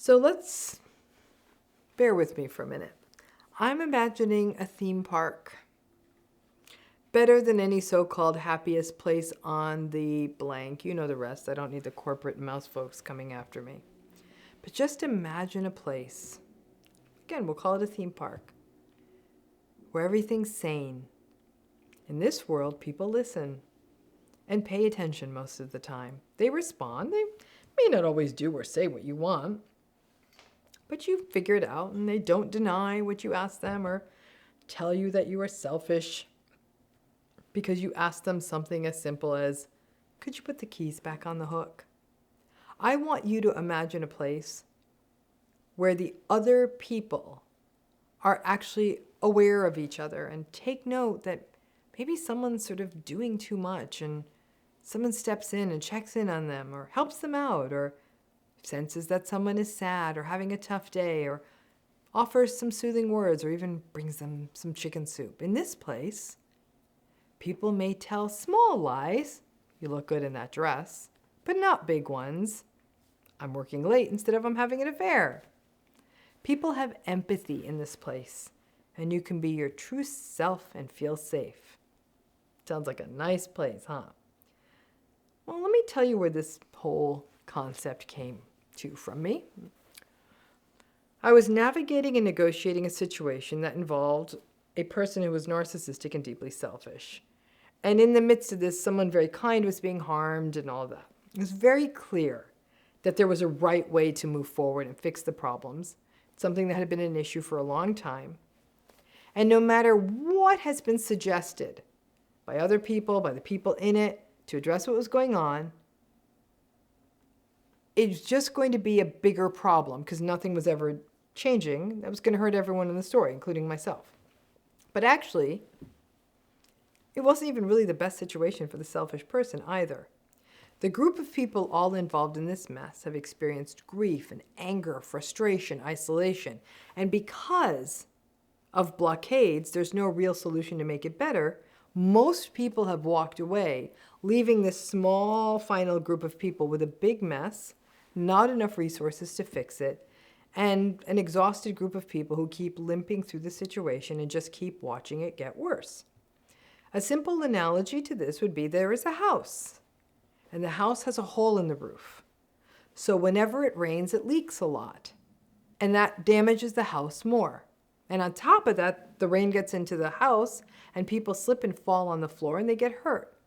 So let's bear with me for a minute. I'm imagining a theme park. Better than any so-called happiest place on the blank. You know the rest. I don't need the corporate mouse folks coming after me. But just imagine a place. Again, we'll call it a theme park. Where everything's sane. In this world, people listen and pay attention most of the time. They respond. They may not always do or say what you want, but you figure it out, and they don't deny what you ask them or tell you that you are selfish because you asked them something as simple as, could you put the keys back on the hook? I want you to imagine a place where the other people are actually aware of each other and take note that maybe someone's sort of doing too much and someone steps in and checks in on them or helps them out or senses that someone is sad or having a tough day or offers some soothing words or even brings them some chicken soup. In this place, people may tell small lies. You look good in that dress, but not big ones. I'm working late instead of I'm having an affair. People have empathy in this place, and you can be your true self and feel safe. Sounds like a nice place, huh? Well, let me tell you where this whole concept came to from me. I was navigating and negotiating a situation that involved a person who was narcissistic and deeply selfish. And in the midst of this, someone very kind was being harmed and all that. It was very clear that there was a right way to move forward and fix the problems, something that had been an issue for a long time. And no matter what has been suggested by other people, by the people in it, to address what was going on, it's just going to be a bigger problem because nothing was ever changing. That was going to hurt everyone in the story, including myself. But actually, it wasn't even really the best situation for the selfish person either. The group of people all involved in this mess have experienced grief and anger, frustration, isolation. And because of blockades, there's no real solution to make it better. Most people have walked away, leaving this small final group of people with a big mess, not enough resources to fix it, and an exhausted group of people who keep limping through the situation and just keep watching it get worse. A simple analogy to this would be there is a house, and the house has a hole in the roof. So whenever it rains, it leaks a lot, and that damages the house more. And on top of that, the rain gets into the house, and people slip and fall on the floor, and they get hurt.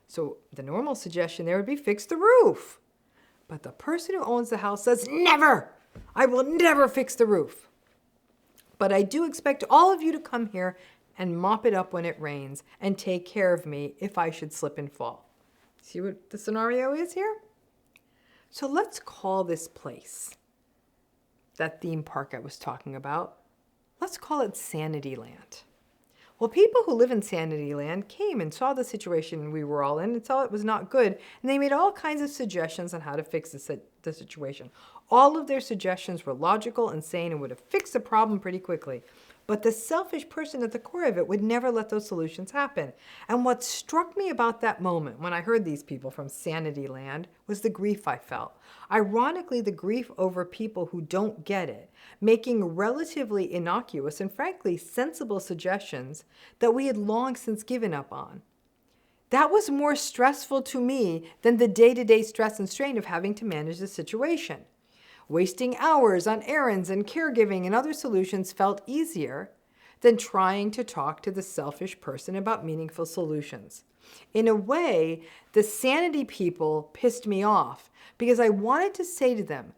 So the normal suggestion there would be fix the roof. But the person who owns the house says, never! I will never fix the roof. But I do expect all of you to come here and mop it up when it rains and take care of me if I should slip and fall. See what the scenario is here? So let's call this place, that theme park I was talking about, let's call it Sanity Land. Well, people who live in Sanity Land came and saw the situation we were all in and saw it was not good, and they made all kinds of suggestions on how to fix the situation. All of their suggestions were logical and sane and would have fixed the problem pretty quickly. But the selfish person at the core of it would never let those solutions happen. And what struck me about that moment when I heard these people from Sanity Land was the grief I felt. Ironically, the grief over people who don't get it, making relatively innocuous and frankly sensible suggestions that we had long since given up on. That was more stressful to me than the day-to-day stress and strain of having to manage the situation. Wasting hours on errands and caregiving and other solutions felt easier than trying to talk to the selfish person about meaningful solutions. In a way, the sanity people pissed me off because I wanted to say to them,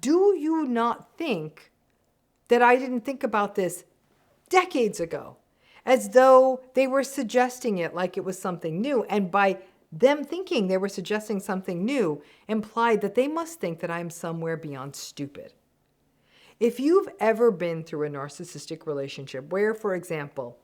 do you not think that I didn't think about this decades ago? As though they were suggesting it like it was something new, and by them thinking they were suggesting something new implied that they must think that I'm somewhere beyond stupid. If you've ever been through a narcissistic relationship where, for example,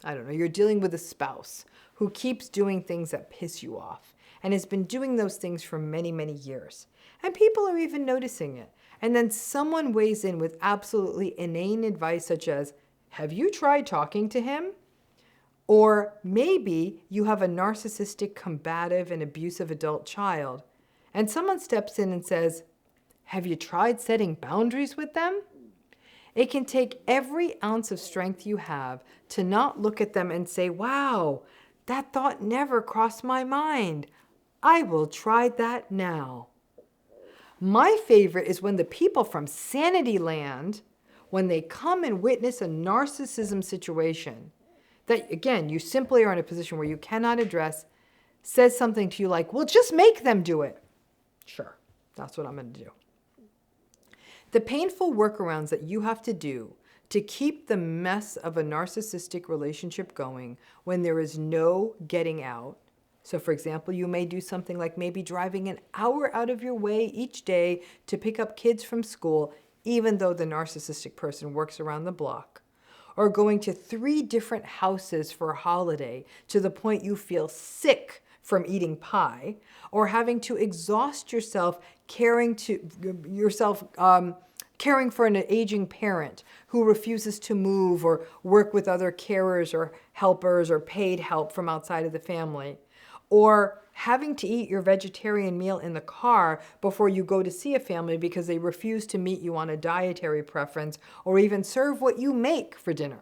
I don't know, you're dealing with a spouse who keeps doing things that piss you off and has been doing those things for many, many years, and people are even noticing it, and then someone weighs in with absolutely inane advice such as, have you tried talking to him? Or maybe you have a narcissistic, combative, and abusive adult child, and someone steps in and says, Have you tried setting boundaries with them? It can take every ounce of strength you have to not look at them and say, wow, that thought never crossed my mind. I will try that now. My favorite is when the people from Sanity Land, when they come and witness a narcissism situation that, again, you simply are in a position where you cannot address, says something to you like, well, just make them do it. Sure, that's what I'm going to do. The painful workarounds that you have to do to keep the mess of a narcissistic relationship going when there is no getting out. So for example, you may do something like maybe driving an hour out of your way each day to pick up kids from school, even though the narcissistic person works around the block. Or going to 3 different houses for a holiday to the point you feel sick from eating pie, or having to exhaust yourself caring for an aging parent who refuses to move or work with other carers or helpers or paid help from outside of the family, or having to eat your vegetarian meal in the car before you go to see a family because they refuse to meet you on a dietary preference or even serve what you make for dinner.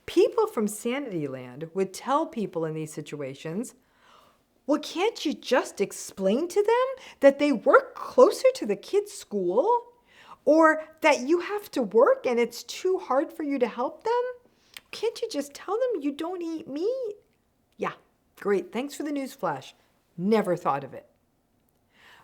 People from Sanity Land would tell people in these situations, well, can't you just explain to them that they work closer to the kids' school? Or that you have to work and it's too hard for you to help them? Can't you just tell them you don't eat meat? Yeah, great. Thanks for the news flash. Never thought of it.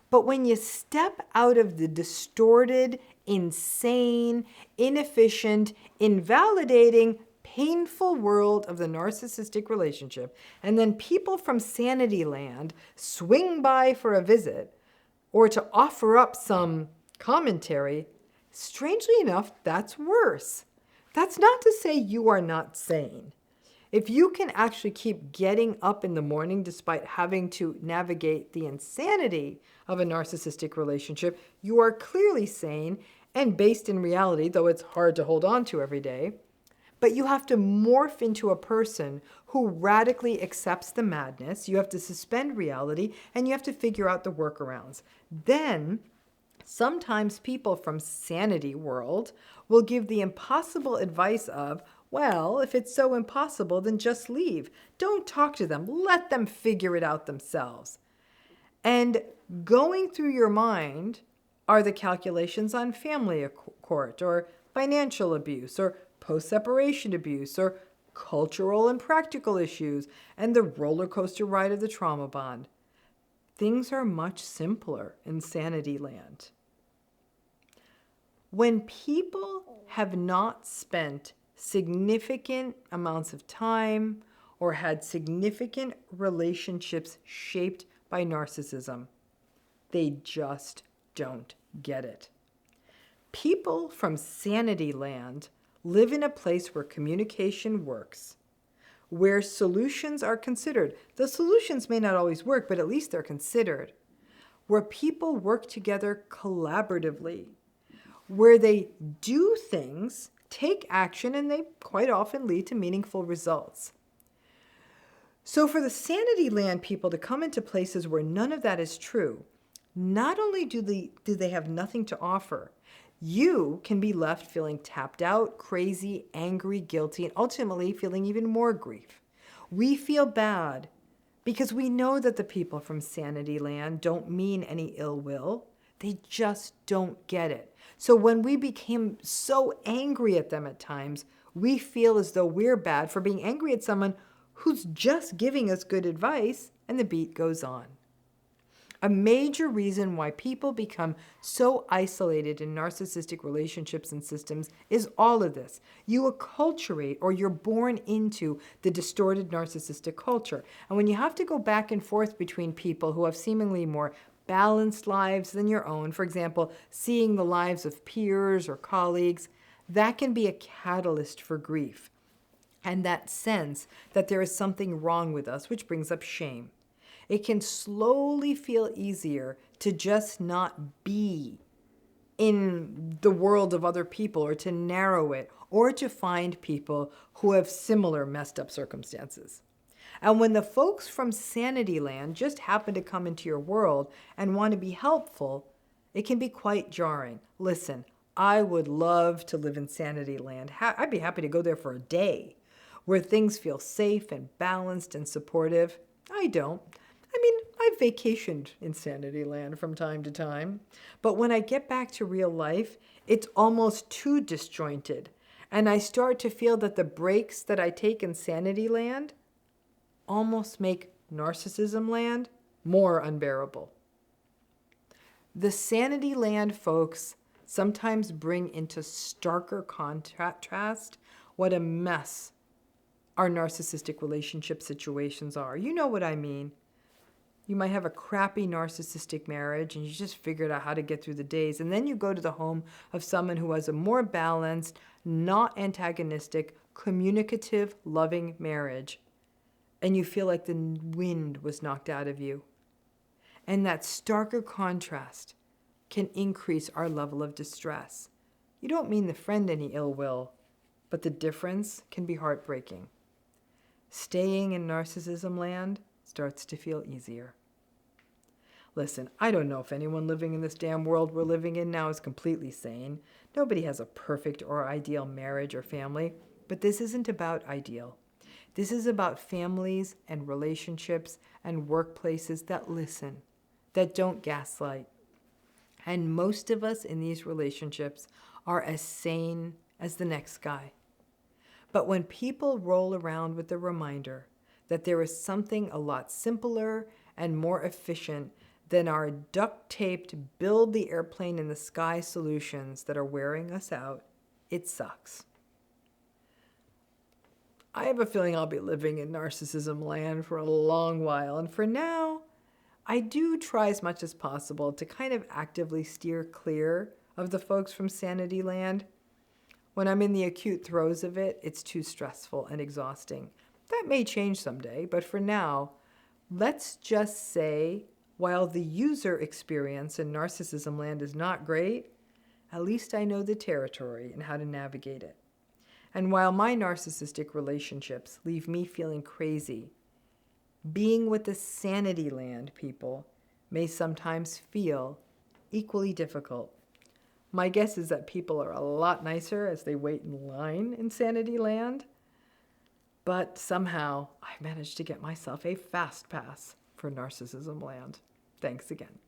But when you step out of the distorted, insane, inefficient, invalidating, painful world of the narcissistic relationship, and then people from Sanity Land swing by for a visit or to offer up some commentary, strangely enough, that's worse. That's not to say you are not sane. If you can actually keep getting up in the morning despite having to navigate the insanity of a narcissistic relationship, you are clearly sane and based in reality, though it's hard to hold on to every day. But you have to morph into a person who radically accepts the madness. You have to suspend reality and you have to figure out the workarounds. Then sometimes people from Sanity World will give the impossible advice of, well, if it's so impossible, then just leave. Don't talk to them. Let them figure it out themselves. And going through your mind are the calculations on family court or financial abuse or post-separation abuse or cultural and practical issues and the roller coaster ride of the trauma bond. Things are much simpler in Sanity Land. When people have not spent significant amounts of time or had significant relationships shaped by narcissism, they just don't get it. People from Sanity Land live in a place where communication works, where solutions are considered. The solutions may not always work, but at least they're considered. Where people work together collaboratively, where they do things, take action, and they quite often lead to meaningful results. So for the Sanity Land people to come into places where none of that is true, not only do they have nothing to offer, you can be left feeling tapped out, crazy, angry, guilty, and ultimately feeling even more grief. We feel bad because we know that the people from Sanity Land don't mean any ill will. They just don't get it. So when we became so angry at them at times, we feel as though we're bad for being angry at someone who's just giving us good advice, and the beat goes on. A major reason why people become so isolated in narcissistic relationships and systems is all of this. You acculturate or you're born into the distorted narcissistic culture. And when you have to go back and forth between people who have seemingly more balanced lives than your own, for example, seeing the lives of peers or colleagues, that can be a catalyst for grief. And that sense that there is something wrong with us, which brings up shame. It can slowly feel easier to just not be in the world of other people or to narrow it or to find people who have similar messed up circumstances. And when the folks from Sanity Land just happen to come into your world and want to be helpful, It can be quite jarring. Listen, I would love to live in sanity land. I'd be happy to go there for a day, where things feel safe and balanced and supportive. I don't. I mean, I've vacationed in sanity land from time to time, but when I get back to real life, it's almost too disjointed, and I start to feel that the breaks that I take in sanity land almost make narcissism land more unbearable. The sanity land folks sometimes bring into starker contrast what a mess our narcissistic relationship situations are. You know what I mean. You might have a crappy narcissistic marriage and you just figured out how to get through the days. And then you go to the home of someone who has a more balanced, not antagonistic, communicative, loving marriage. And you feel like the wind was knocked out of you. And that starker contrast can increase our level of distress. You don't mean the friend any ill will, but the difference can be heartbreaking. Staying in narcissism land starts to feel easier. Listen, I don't know if anyone living in this damn world we're living in now is completely sane. Nobody has a perfect or ideal marriage or family, but this isn't about ideal. This is about families and relationships and workplaces that listen, that don't gaslight. And most of us in these relationships are as sane as the next guy. But when people roll around with the reminder that there is something a lot simpler and more efficient than our duct-taped build the airplane in the sky solutions that are wearing us out, it sucks. I have a feeling I'll be living in narcissism land for a long while, and for now, I do try as much as possible to kind of actively steer clear of the folks from sanity land. When I'm in the acute throes of it, it's too stressful and exhausting. That may change someday, but for now, let's just say, while the user experience in narcissism land is not great, at least I know the territory and how to navigate it. And while my narcissistic relationships leave me feeling crazy, being with the sanity land people may sometimes feel equally difficult. My guess is that people are a lot nicer as they wait in line in sanity land, but somehow I managed to get myself a fast pass for narcissism land. Thanks again.